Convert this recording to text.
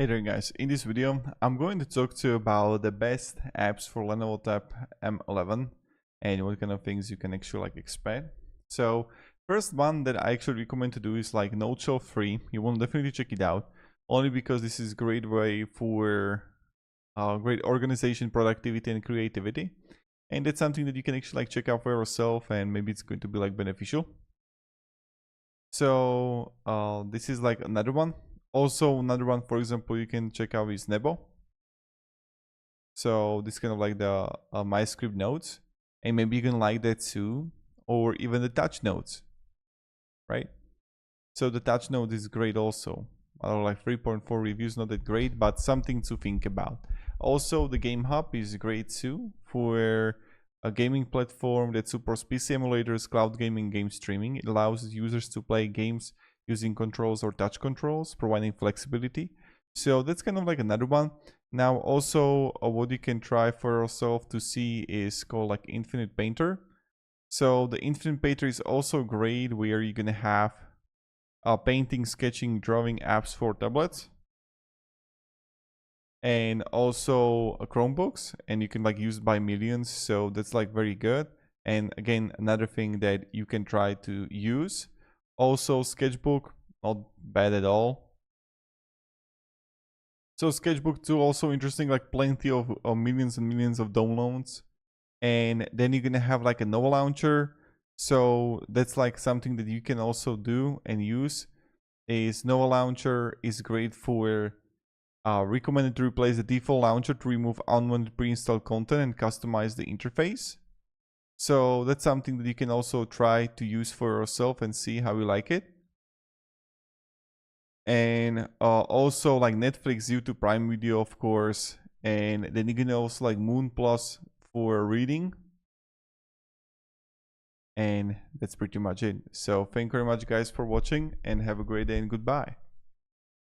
Hey there guys, in this video I'm going to talk to you about the best apps for Lenovo Tab M11 and what kind of things you can actually expect. So first one that I actually recommend to do is Node Shell 3. You will definitely check it out, only because this is a great way for great organization, productivity and creativity, and that's something that you can actually check out for yourself, and maybe it's going to be beneficial. So this is another one. Also another one, for example, you can check out is Nebo. So this kind of the MyScript nodes, and maybe you can like that too, or even the touch nodes, right? So the touch node is great also. 3.4 reviews, not that great, but something to think about. Also the Game Hub is great too for a gaming platform that supports PC emulators, cloud gaming, game streaming. It allows users to play games using controls or touch controls, providing flexibility. So that's kind of another one. Now also what you can try for yourself to see is called Infinite Painter. So the Infinite Painter is also great, where you're gonna have painting, sketching, drawing apps for tablets, and also Chromebooks, and you can use by millions. So that's very good. And again, another thing that you can try to use. Also Sketchbook, not bad at all. So Sketchbook 2 also interesting, plenty of millions and millions of downloads. And then you're gonna have a Nova launcher. So that's something that you can also do and use. Is Nova launcher is great for recommended to replace the default launcher to remove unwanted pre-installed content and customize the interface. So that's something that you can also try to use for yourself and see how you like it. And also Netflix, YouTube Prime Video, of course. And then you can also Moon Plus for reading. And that's pretty much it. So thank you very much guys for watching, and have a great day and goodbye.